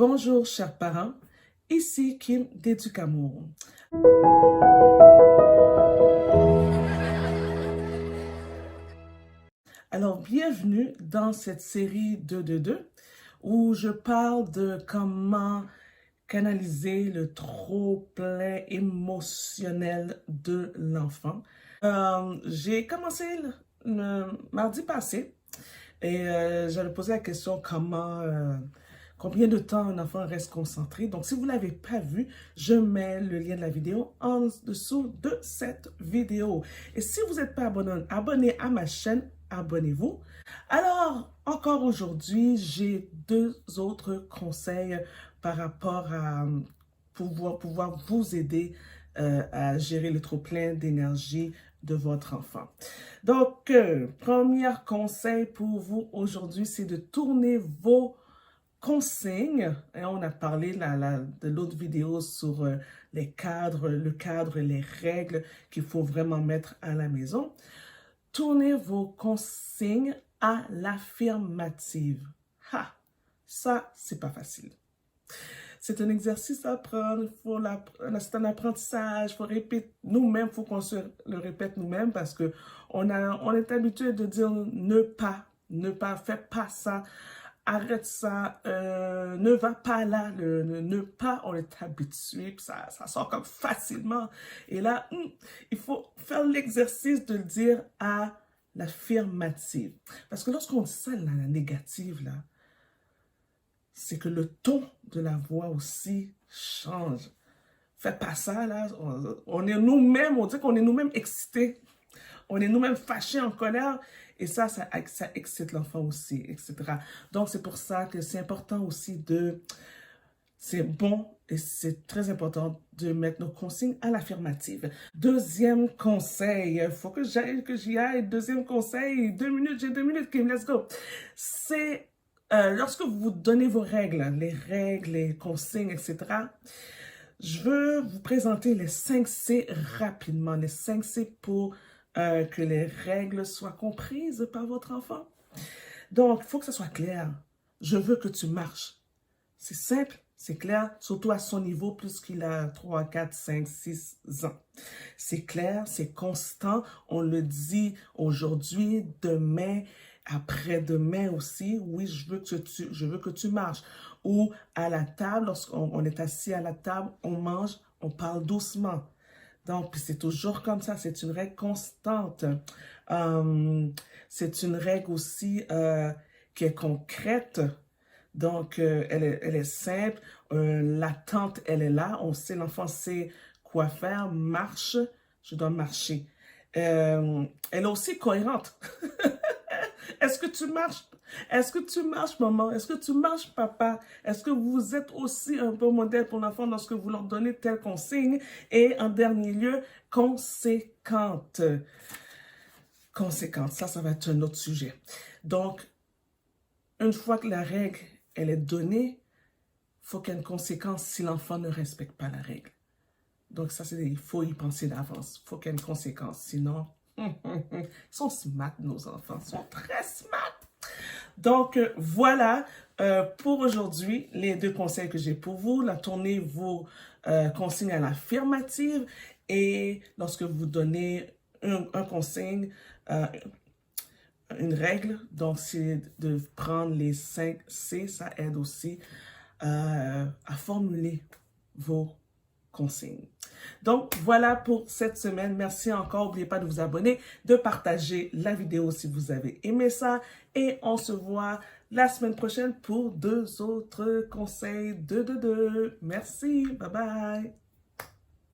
Bonjour chers parents, ici Kim d'Éducamour. Alors bienvenue dans cette série 2 où je parle de comment canaliser le trop-plein émotionnel de l'enfant. J'ai commencé le mardi passé et j'avais posé la question combien de temps un enfant reste concentré. Donc, si vous ne l'avez pas vu, je mets le lien de la vidéo en dessous de cette vidéo. Et si vous n'êtes pas abonné à ma chaîne, abonnez-vous. Alors, encore aujourd'hui, j'ai deux autres conseils par rapport à pouvoir vous aider à gérer le trop-plein d'énergie de votre enfant. Donc, premier conseil pour vous aujourd'hui, c'est de tourner vos consignes. Et on a parlé de l'autre vidéo sur le cadre et les règles qu'il faut vraiment mettre à la maison. Tournez vos consignes à l'affirmative. Ha! Ça, c'est pas facile. C'est un exercice à apprendre, c'est un apprentissage, il faut répéter nous-mêmes, il faut qu'on se le répète nous-mêmes parce que on est habitué de dire ne pas, fais pas ça, arrête ça, ne va pas là, le ne pas, on est habitué, puis ça sort comme facilement. Et là, il faut faire l'exercice de le dire à l'affirmative. Parce que lorsqu'on dit ça, la négative, là, c'est que le ton de la voix aussi change. Faites pas ça, là. On est nous-mêmes, on dit qu'on est nous-mêmes excités. On est nous-mêmes fâchés, en colère. Et ça excite l'enfant aussi, etc. Donc, c'est pour ça que c'est important aussi c'est bon et c'est très important de mettre nos consignes à l'affirmative. Deuxième conseil, il faut que j'y aille. Deuxième conseil, 2 minutes, j'ai 2 minutes, Kim, let's go. C'est lorsque vous donnez vos règles, les consignes, etc., je veux vous présenter les 5 C rapidement. Les 5 C pour que les règles soient comprises par votre enfant. Donc, il faut que ce soit clair. Je veux que tu marches. C'est simple, c'est clair, surtout à son niveau, plus qu'il a 3, 4, 5, 6 ans. C'est clair, c'est constant. On le dit aujourd'hui, demain, après-demain aussi. Oui, je veux que tu marches. Ou à la table, lorsqu'on est assis à la table, on mange, on parle doucement. Donc, c'est toujours comme ça, c'est une règle constante. C'est une règle aussi qui est concrète. Donc, elle est simple. L'attente, elle est là. On sait, l'enfant sait quoi faire. Marche, je dois marcher. Elle est aussi cohérente. Est-ce que tu marches? Est-ce que tu marches, maman? Est-ce que tu marches, papa? Est-ce que vous êtes aussi un bon modèle pour l'enfant lorsque vous leur donnez telle consigne? Et en dernier lieu, conséquente. Conséquente, ça va être un autre sujet. Donc, une fois que la règle, elle est donnée, il faut qu'il y ait une conséquence si l'enfant ne respecte pas la règle. Donc, ça, il faut y penser d'avance. Il faut qu'il y ait une conséquence. Sinon, ils sont smart, nos enfants. Ils sont très smart. Donc, voilà pour aujourd'hui les 2 conseils que j'ai pour vous. Là, tournez vos consignes à l'affirmative et lorsque vous donnez un consigne, une règle, donc c'est de prendre les 5 C, ça aide aussi à formuler vos consignes. Donc, voilà pour cette semaine. Merci encore. N'oubliez pas de vous abonner, de partager la vidéo si vous avez aimé ça. Et on se voit la semaine prochaine pour 2 autres conseils de. Merci. Bye bye.